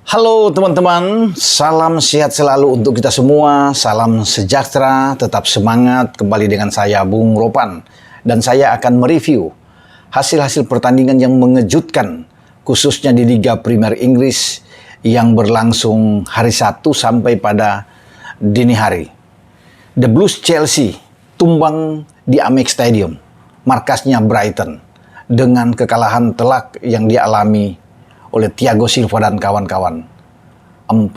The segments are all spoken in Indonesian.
Halo teman-teman, salam sehat selalu untuk kita semua, salam sejahtera, tetap semangat. Kembali dengan saya Bung Ropan, dan saya akan mereview hasil-hasil pertandingan yang mengejutkan, khususnya di Liga Premier Inggris yang berlangsung hari Sabtu sampai pada dini hari. The Blues Chelsea tumbang di Amex Stadium, markasnya Brighton, dengan kekalahan telak yang dialami oleh Thiago Silva dan kawan-kawan. 4-1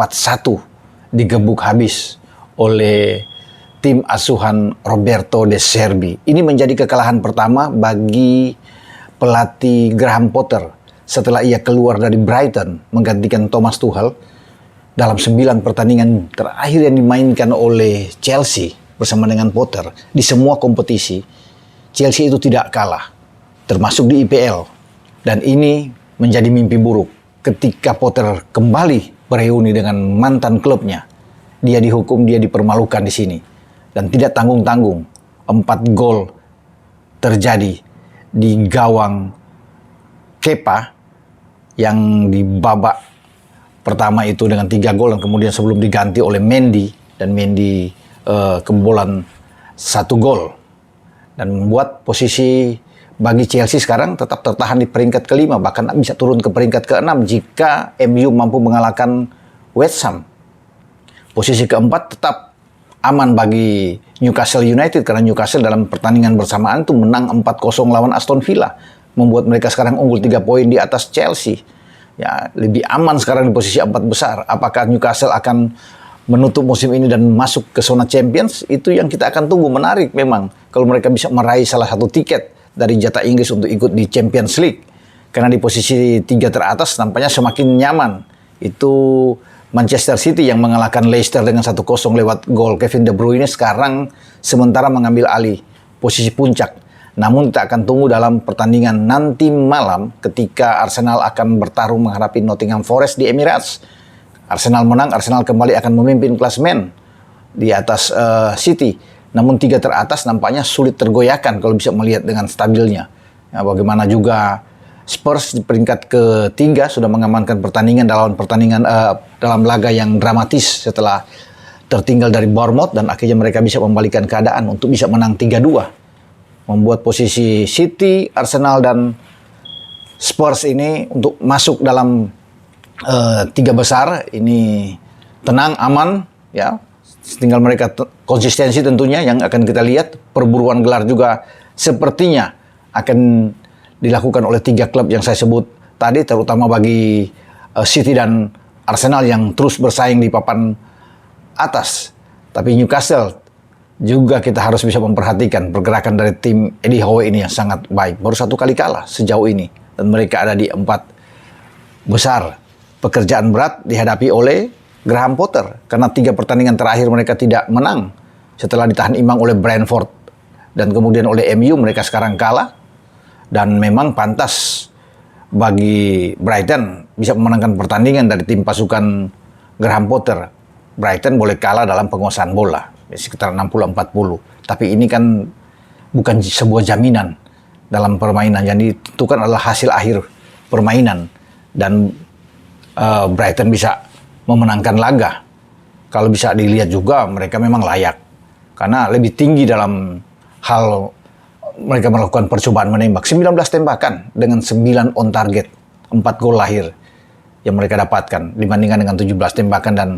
digebuk habis oleh tim asuhan Roberto De Zerbi. Ini menjadi kekalahan pertama bagi pelatih Graham Potter setelah ia keluar dari Brighton menggantikan Thomas Tuchel dalam 9 pertandingan terakhir yang dimainkan oleh Chelsea bersama dengan Potter. Di semua kompetisi, Chelsea itu tidak kalah, termasuk di IPL. Dan ini menjadi mimpi buruk ketika Potter kembali bereuni dengan mantan klubnya. Dia dihukum, dia dipermalukan di sini. Dan tidak tanggung-tanggung, 4 gol terjadi di gawang Kepa yang di babak pertama itu dengan 3 gol, dan kemudian sebelum diganti oleh Mendy, dan Mendy kebobolan 1 gol. Dan membuat posisi bagi Chelsea sekarang tetap tertahan di peringkat kelima, bahkan bisa turun ke peringkat ke-6 jika MU mampu mengalahkan West Ham. Posisi keempat tetap aman bagi Newcastle United, karena Newcastle dalam pertandingan bersamaan itu menang 4-0 lawan Aston Villa, membuat mereka sekarang unggul 3 poin di atas Chelsea. Ya, lebih aman sekarang di posisi 4 besar. Apakah Newcastle akan menutup musim ini dan masuk ke zona Champions? Itu yang kita akan tunggu. Menarik memang kalau mereka bisa meraih salah satu tiket dari jatah Inggris untuk ikut di Champions League. Karena di posisi 3 teratas nampaknya semakin nyaman. Itu Manchester City yang mengalahkan Leicester dengan 1-0 lewat gol Kevin De Bruyne, sekarang sementara mengambil alih posisi puncak. Namun kita akan tunggu dalam pertandingan nanti malam ketika Arsenal akan bertarung menghadapi Nottingham Forest di Emirates. Arsenal menang, Arsenal kembali akan memimpin klasemen di atas City. Namun 3 teratas nampaknya sulit tergoyahkan kalau bisa melihat dengan stabilnya. Ya, bagaimana juga Spurs di peringkat ke-3 sudah mengamankan pertandingan dalam laga yang dramatis setelah tertinggal dari Bournemouth, dan akhirnya mereka bisa membalikan keadaan untuk bisa menang 3-2. Membuat posisi City, Arsenal, dan Spurs ini untuk masuk dalam 3 besar ini tenang, aman, ya. Tinggal mereka konsistensi tentunya yang akan kita lihat. Perburuan gelar juga sepertinya akan dilakukan oleh 3 klub yang saya sebut tadi, terutama bagi City dan Arsenal yang terus bersaing di papan atas. Tapi Newcastle juga kita harus bisa memperhatikan pergerakan dari tim Eddie Howe ini yang sangat baik. Baru 1 kali kalah sejauh ini, dan mereka ada di 4 besar. Pekerjaan berat dihadapi oleh Graham Potter, karena 3 pertandingan terakhir mereka tidak menang setelah ditahan imbang oleh Brentford dan kemudian oleh MU. Mereka sekarang kalah, dan memang pantas bagi Brighton bisa memenangkan pertandingan dari tim pasukan Graham Potter. Brighton boleh kalah dalam penguasaan bola sekitar 60-40, tapi ini kan bukan sebuah jaminan dalam permainan. Jadi itu kan adalah hasil akhir permainan, dan Brighton bisa memenangkan laga. Kalau bisa dilihat juga mereka memang layak, karena lebih tinggi dalam hal mereka melakukan percobaan menembak. 19 tembakan dengan 9 on target, 4 gol lahir yang mereka dapatkan dibandingkan dengan 17 tembakan dan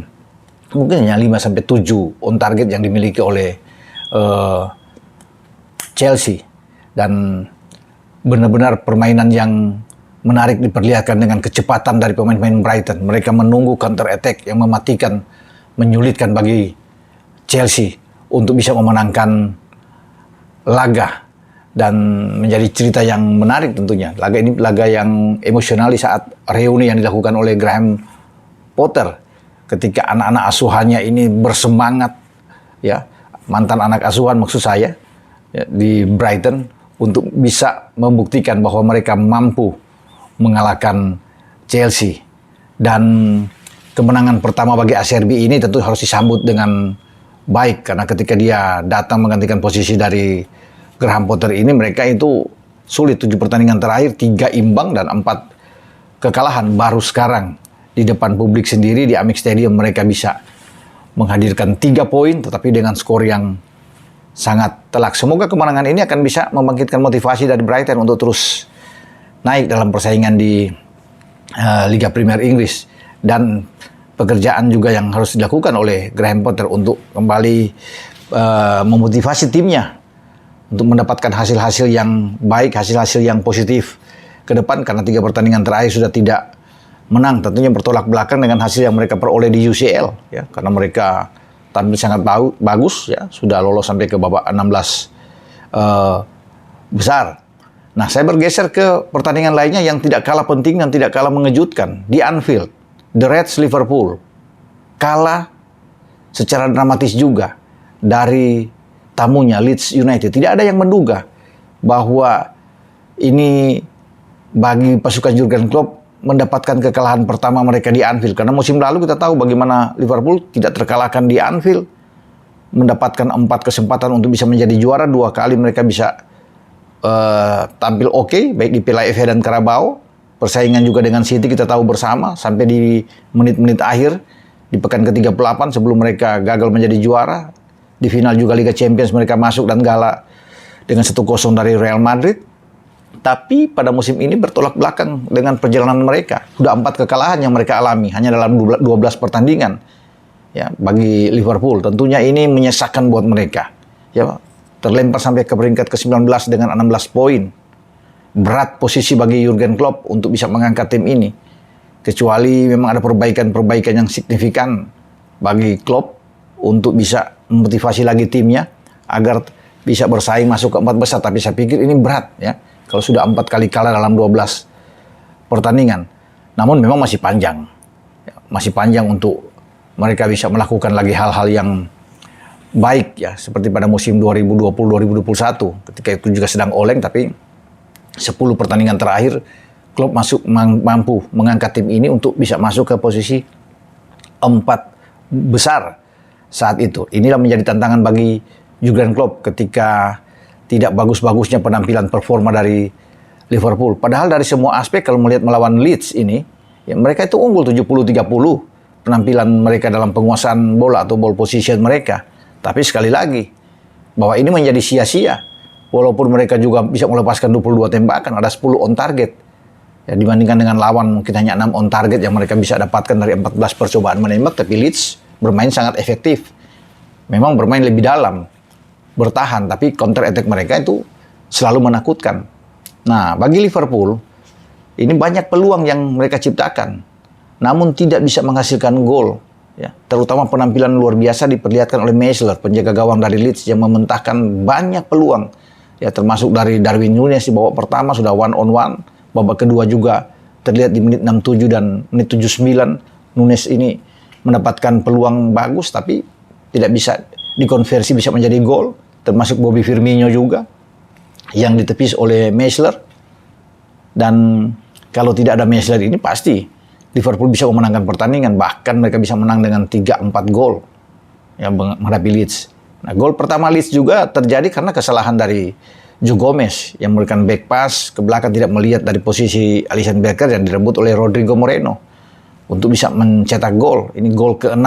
mungkin hanya 5-7 on target yang dimiliki oleh Chelsea. Dan benar-benar permainan yang menarik diperlihatkan dengan kecepatan dari pemain-pemain Brighton. Mereka menunggu counter attack yang mematikan, menyulitkan bagi Chelsea untuk bisa memenangkan laga. Dan menjadi cerita yang menarik tentunya. Laga ini laga yang emosional di saat reuni yang dilakukan oleh Graham Potter. Ketika anak-anak asuhannya ini bersemangat, ya, mantan anak asuhan maksud saya, ya, di Brighton, untuk bisa membuktikan bahwa mereka mampu mengalahkan Chelsea. Dan kemenangan pertama bagi Acerbi ini tentu harus disambut dengan baik, karena ketika dia datang menggantikan posisi dari Graham Potter ini, mereka itu sulit. 7 pertandingan terakhir 3 imbang dan 4 kekalahan. Baru sekarang di depan publik sendiri di Amex Stadium mereka bisa menghadirkan 3 poin tetapi dengan skor yang sangat telak. Semoga kemenangan ini akan bisa membangkitkan motivasi dari Brighton untuk terus naik dalam persaingan di Liga Premier Inggris, dan pekerjaan juga yang harus dilakukan oleh Graham Potter untuk kembali memotivasi timnya untuk mendapatkan hasil-hasil yang baik, hasil-hasil yang positif ke depan, karena 3 pertandingan terakhir sudah tidak menang, tentunya bertolak belakang dengan hasil yang mereka peroleh di UCL ya, karena mereka tampil sangat bagus ya, sudah lolos sampai ke babak 16 besar. Nah, saya bergeser ke pertandingan lainnya yang tidak kalah penting dan tidak kalah mengejutkan. Di Anfield, The Reds Liverpool kalah secara dramatis juga dari tamunya Leeds United. Tidak ada yang menduga bahwa ini bagi pasukan Jurgen Klopp mendapatkan kekalahan pertama mereka di Anfield. Karena musim lalu kita tahu bagaimana Liverpool tidak terkalahkan di Anfield, mendapatkan 4 kesempatan untuk bisa menjadi juara, 2 kali mereka bisa tampil oke, baik di Piala FA dan Carabao. Persaingan juga dengan City kita tahu bersama, sampai di menit-menit akhir, di pekan ke-38 sebelum mereka gagal menjadi juara. Di final juga Liga Champions mereka masuk dan gagal dengan 1-0 dari Real Madrid. Tapi pada musim ini bertolak belakang dengan perjalanan mereka. Sudah 4 kekalahan yang mereka alami hanya dalam 12 pertandingan. Ya, bagi Liverpool tentunya ini menyesakan buat mereka. Ya, terlempar sampai ke peringkat ke-19 dengan 16 poin. Berat posisi bagi Jurgen Klopp untuk bisa mengangkat tim ini. Kecuali memang ada perbaikan-perbaikan yang signifikan bagi Klopp untuk bisa memotivasi lagi timnya agar bisa bersaing masuk ke 4 besar. Tapi saya pikir ini berat ya, kalau sudah 4 kali kalah dalam 12 pertandingan. Namun memang masih panjang. Masih panjang untuk mereka bisa melakukan lagi hal-hal yang baik ya, seperti pada musim 2020-2021 ketika itu juga sedang oleng, tapi 10 pertandingan terakhir Klopp mampu mengangkat tim ini untuk bisa masuk ke posisi 4 besar saat itu. Inilah menjadi tantangan bagi Jurgen Klopp ketika tidak bagus-bagusnya penampilan performa dari Liverpool. Padahal dari semua aspek kalau melihat melawan Leeds ini, ya mereka itu unggul 70-30 penampilan mereka dalam penguasaan bola atau ball position mereka. Tapi sekali lagi, bahwa ini menjadi sia-sia. Walaupun mereka juga bisa melepaskan 22 tembakan, ada 10 on target. Ya, dibandingkan dengan lawan mungkin hanya 6 on target yang mereka bisa dapatkan dari 14 percobaan menembak. Tapi Leeds bermain sangat efektif. Memang bermain lebih dalam, bertahan. Tapi counter attack mereka itu selalu menakutkan. Nah, bagi Liverpool, ini banyak peluang yang mereka ciptakan. Namun tidak bisa menghasilkan gol. Ya, terutama penampilan luar biasa diperlihatkan oleh Meisler, penjaga gawang dari Leeds yang mementahkan banyak peluang. Ya, termasuk dari Darwin Núñez di babak pertama sudah 1-on-1, babak kedua juga terlihat di menit 67 dan menit 79 Núñez ini mendapatkan peluang bagus tapi tidak bisa dikonversi bisa menjadi gol, termasuk Bobby Firmino juga yang ditepis oleh Meisler. Dan kalau tidak ada Meisler ini pasti Liverpool bisa memenangkan pertandingan, bahkan mereka bisa menang dengan 3-4 gol yang menghadapi Leeds. Nah, gol pertama Leeds juga terjadi karena kesalahan dari Joe Gomez yang memberikan back pass ke belakang, tidak melihat dari posisi Alisson Becker yang direbut oleh Rodrigo Moreno untuk bisa mencetak gol. Ini gol ke-6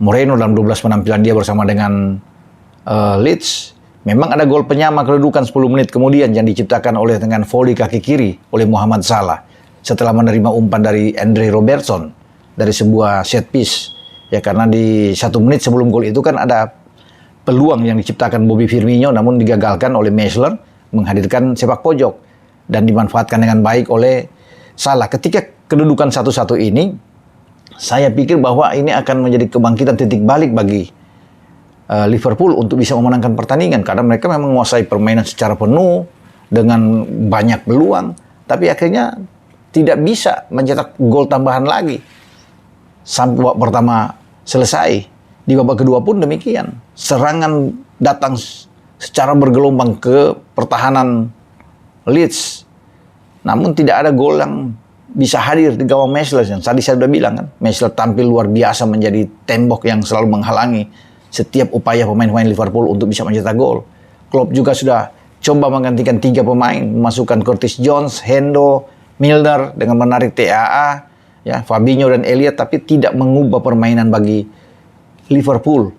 Moreno dalam 12 penampilan dia bersama dengan Leeds. Memang ada gol penyama kedudukan 10 menit kemudian yang diciptakan oleh dengan volley kaki kiri oleh Mohamed Salah setelah menerima umpan dari Andre Robertson dari sebuah set piece. Ya, karena di 1 menit sebelum gol itu kan ada peluang yang diciptakan Bobby Firmino namun digagalkan oleh Meisler menghadirkan sepak pojok dan dimanfaatkan dengan baik oleh Salah. Ketika kedudukan 1-1 ini, saya pikir bahwa ini akan menjadi kebangkitan titik balik bagi Liverpool untuk bisa memenangkan pertandingan karena mereka memang menguasai permainan secara penuh dengan banyak peluang, tapi akhirnya tidak bisa mencetak gol tambahan lagi sampai babak pertama selesai. Di babak kedua pun demikian. Serangan datang secara bergelombang ke pertahanan Leeds. Namun tidak ada gol yang bisa hadir di gawang Meisler. Yang tadi saya sudah bilang kan, Meisler tampil luar biasa menjadi tembok yang selalu menghalangi setiap upaya pemain-pemain Liverpool untuk bisa mencetak gol. Klopp juga sudah coba menggantikan 3 pemain, memasukkan Curtis Jones, Hendo, Milner dengan menarik TAA ya, Fabinho dan Elliott, tapi tidak mengubah permainan bagi Liverpool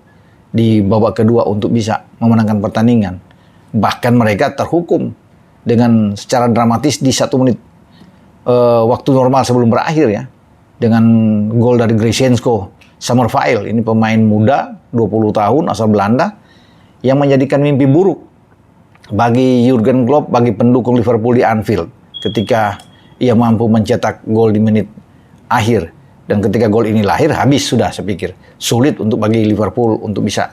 di babak kedua untuk bisa memenangkan pertandingan. Bahkan mereka terhukum dengan secara dramatis di 1 menit waktu normal sebelum berakhir ya, dengan gol dari Grishenko Summerville. Ini pemain muda 20 tahun asal Belanda yang menjadikan mimpi buruk bagi Jurgen Klopp, bagi pendukung Liverpool di Anfield ketika ia mampu mencetak gol di menit akhir. Dan ketika gol ini lahir, habis sudah, saya pikir. Sulit untuk bagi Liverpool untuk bisa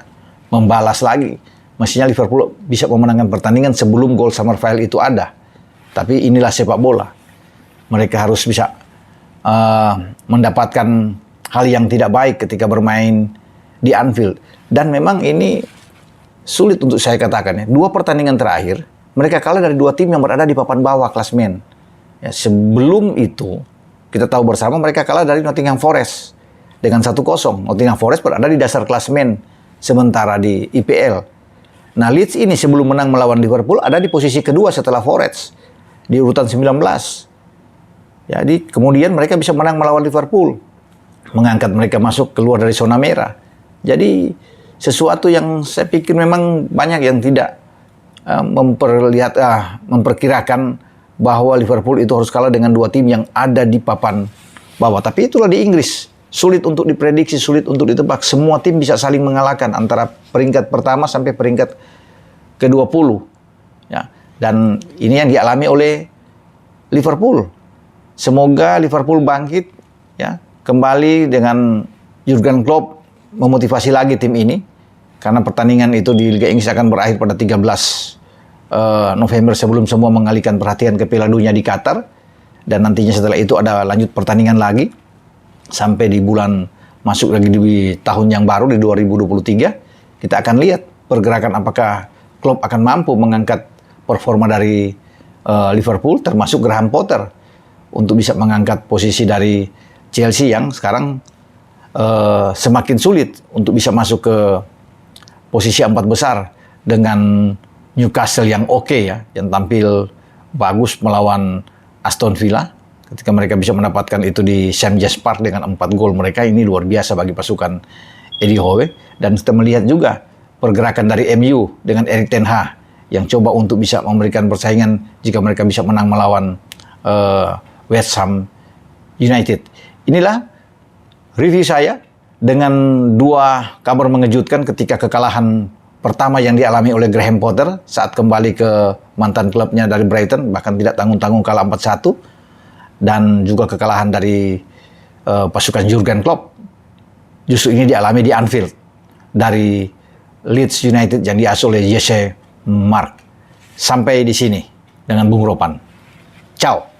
membalas lagi. Mestinya Liverpool bisa memenangkan pertandingan sebelum gol Summerville itu ada. Tapi inilah sepak bola. Mereka harus bisa mendapatkan hal yang tidak baik ketika bermain di Anfield. Dan memang ini sulit untuk saya katakan ya. 2 pertandingan terakhir, mereka kalah dari 2 tim yang berada di papan bawah klasemen. Ya, sebelum itu, kita tahu bersama mereka kalah dari Nottingham Forest dengan 1-0. Nottingham Forest berada di dasar klasemen sementara di IPL. Nah, Leeds ini sebelum menang melawan Liverpool ada di posisi kedua setelah Forest di urutan 19. Jadi kemudian mereka bisa menang melawan Liverpool, mengangkat mereka masuk keluar dari zona merah. Jadi sesuatu yang saya pikir memang banyak yang tidak memperkirakan bahwa Liverpool itu harus kalah dengan 2 tim yang ada di papan bawah. Tapi itulah di Inggris. Sulit untuk diprediksi, sulit untuk ditebak. Semua tim bisa saling mengalahkan antara peringkat pertama sampai peringkat ke-20. Ya. Dan ini yang dialami oleh Liverpool. Semoga Liverpool bangkit ya, kembali dengan Jurgen Klopp memotivasi lagi tim ini. Karena pertandingan itu di Liga Inggris akan berakhir pada 13 November sebelum semua mengalihkan perhatian ke Piala Dunia di Qatar. Dan nantinya setelah itu ada lanjut pertandingan lagi sampai di bulan masuk lagi di tahun yang baru di 2023. Kita akan lihat pergerakan apakah Klopp akan mampu mengangkat performa dari Liverpool, termasuk Graham Potter untuk bisa mengangkat posisi dari Chelsea yang sekarang semakin sulit untuk bisa masuk ke posisi 4 besar dengan Newcastle yang oke ya, yang tampil bagus melawan Aston Villa. Ketika mereka bisa mendapatkan itu di St. James Park dengan 4 gol mereka, ini luar biasa bagi pasukan Eddie Howe. Dan kita melihat juga pergerakan dari MU dengan Erik ten Hag yang coba untuk bisa memberikan persaingan jika mereka bisa menang melawan West Ham United. Inilah review saya dengan 2 kabar mengejutkan ketika kekalahan pertama yang dialami oleh Graham Potter saat kembali ke mantan klubnya dari Brighton, bahkan tidak tanggung-tanggung kalah 4-1, dan juga kekalahan dari pasukan Jurgen Klopp. Justru ini dialami di Anfield dari Leeds United yang diasuh oleh Jesse Marsch. Sampai di sini dengan Bung Ropan. Ciao.